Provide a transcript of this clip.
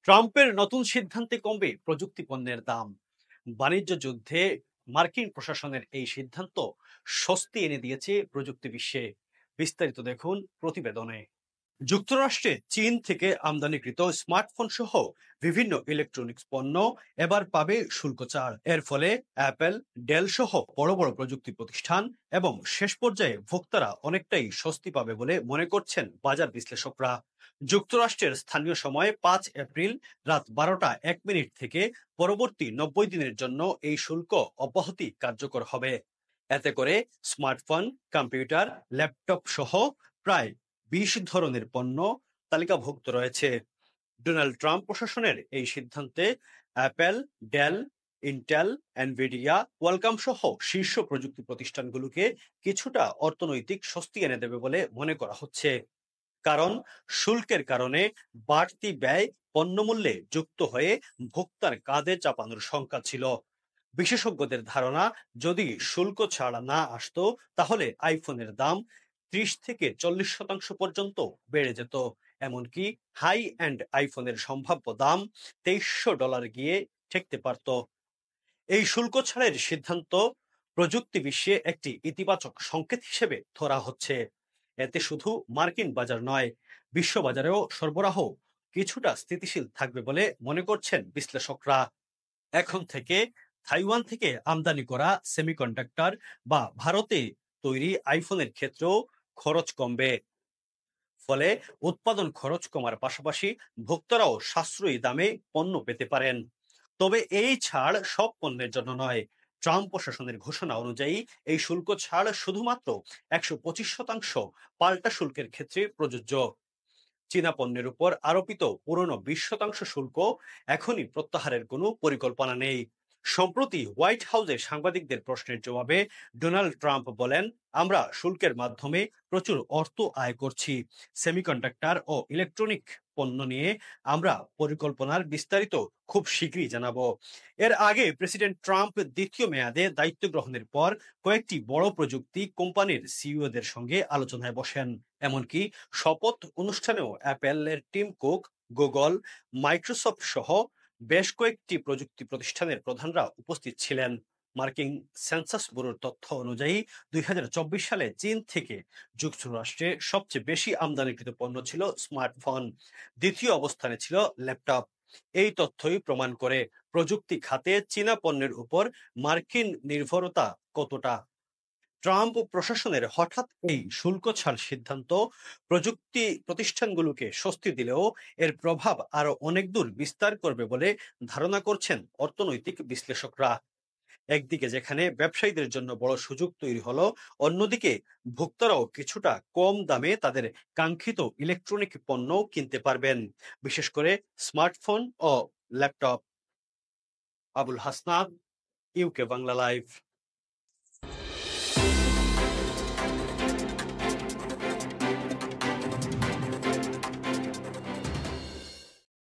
ট্রাম্পের নতুন সিদ্ধান্তে কমবে প্রযুক্তি পণ্যের দাম। বাণিজ্য যুদ্ধে মার্কিন প্রশাসনের এই সিদ্ধান্ত স্বস্তি এনে দিয়েছে প্রযুক্তি বিশ্বে। বিস্তারিত দেখুন প্রতিবেদনে। যুক্তরাষ্ট্রে চীন থেকে আমদানিকৃত স্মার্টফোন সহ বিভিন্ন ইলেকট্রনিক্স পণ্য এবার পাবে শুল্ক ছাড়। এর ফলে অ্যাপল, ডেল সহ বড় বড় প্রযুক্তি প্রতিষ্ঠান এবং শেষ পর্যায়ে ভোক্তারা অনেকটাই স্বস্তি পাবে বলে মনে করছেন বাজার বিশ্লেষকরা। যুক্তরাষ্ট্রের স্থানীয় সময় 5 এপ্রিল রাত 12টা 1 মিনিট থেকে পরবর্তী 90 দিনের জন্য এই শুল্ক অব্যাহতি কার্যকর হবে। এতে করে স্মার্টফোন, কম্পিউটার, ল্যাপটপ সহ প্রায় 20 ধরনের পণ্য তালিকাভুক্ত রয়েছে। ডোনাল্ড ট্রাম্প প্রশাসনের এই সিদ্ধান্তে অ্যাপল, ডেল, ইন্টেল, এনভিডিয়া, ওয়ালকম সহ শীর্ষ প্রযুক্তি প্রতিষ্ঠানগুলোকে কিছুটা অর্থনৈতিক স্বস্তি এনে দেবে বলে মনে করা হচ্ছে। কারণ শুল্কের কারণে বাড়তি ব্যয় পণ্যমূল্যে যুক্ত হয়ে ভোক্তার কাঁধে চাপানোর শঙ্কা ছিল। বিশেষজ্ঞদের ধারণা, যদি শুল্ক ছাড়া না আসতো তাহলে আইফোনের দাম 30 থেকে 40% পর্যন্ত বেড়ে যেত। এমনকি হাই এন্ড আইফোনের সম্ভাব্য দাম $2300 গিয়ে ঠেকতে পারত। এই শুল্ক ছাড়ের সিদ্ধান্ত প্রযুক্তি বিশ্বে একটি ইতিবাচক সংকেত হিসেবে ধরা হচ্ছে। এতে শুধু মার্কিন বাজার নয়, বিশ্ব বাজারেও সরবরাহ কিছুটা স্থিতিশীল থাকবে বলে মনে করছেন বিশ্লেষকরা। এখন থেকে তাইওয়ান থেকে আমদানি করা সেমিকন্ডাক্টর বা ভারতে তৈরি আইফোনের ক্ষেত্রেও খরচ কমবে। ফলে উৎপাদন খরচ কমার পাশাপাশি ভোক্তারাও সাশ্রয়ী দামে পণ্য পেতে পারেন। তবে এই ছাড় সব পণ্যের জন্য নয়। ট্রাম্প প্রশাসনের ঘোষণা অনুযায়ী এই শুল্ক ছাড় শুধুমাত্র 125% পাল্টা শুল্কের ক্ষেত্রে প্রযোজ্য। চীনা পণ্যের উপর আরোপিত পুরনো 20% শুল্ক এখনই প্রত্যাহারের কোনো পরিকল্পনা নেই। সম্প্রতি হোয়াইট হাউসে সাংবাদিকদের প্রশ্নের জবাবে ডোনাল্ড ট্রাম্প বলেন, আমরা শুল্কের মাধ্যমে প্রচুর অর্থ আয় করছি। সেমিকন্ডাক্টর ও ইলেকট্রনিক পণ্য নিয়ে আমরা পরিকল্পনার বিস্তারিত খুব শীঘ্রই জানাবো। এর আগে প্রেসিডেন্ট ট্রাম্প দ্বিতীয় মেয়াদে দায়িত্ব গ্রহণের পর কয়েকটি বড় প্রযুক্তি কোম্পানির সিইওদের সঙ্গে আলোচনায় বসেন। এমনকি শপথ অনুষ্ঠানেও অ্যাপেলের টিম কুক, গুগল, মাইক্রোসফট সহ বেশ কয়েকটি প্রযুক্তি প্রতিষ্ঠানের প্রধানরা উপস্থিত ছিলেন। মার্কিন সেন্সাস ব্যুরোর তথ্য অনুযায়ী 2024 সালে চীন থেকে যুক্তরাষ্ট্রে সবচেয়ে বেশি আমদানিকৃত পণ্য ছিল স্মার্টফোন। দ্বিতীয় অবস্থানে ছিল ল্যাপটপ। এই তথ্যই প্রমাণ করে প্রযুক্তি খাতে চীনা পণ্যের উপর মার্কিন নির্ভরতা কতটা। ট্রাম্প প্রশাসনের হঠাৎ এই শুল্ক ছাড় সিদ্ধান্ত প্রযুক্তি প্রতিষ্ঠানগুলোকে স্বস্তি দিলেও এর প্রভাব আরো অনেক দূর বিস্তার করবে বলে ধারণা করছেন অর্থনৈতিক বিশ্লেষকরা। একদিকে যেখানে ব্যবসায়ীদের জন্য বড় সুযোগ তৈরি হলো, অন্যদিকে ভোক্তারাও কিছুটা কম দামে তাদের কাঙ্ক্ষিত ইলেকট্রনিক পণ্য কিনতে পারবেন, বিশেষ করে স্মার্টফোন ও laptop. Abul Hasnat, UK Bangla live.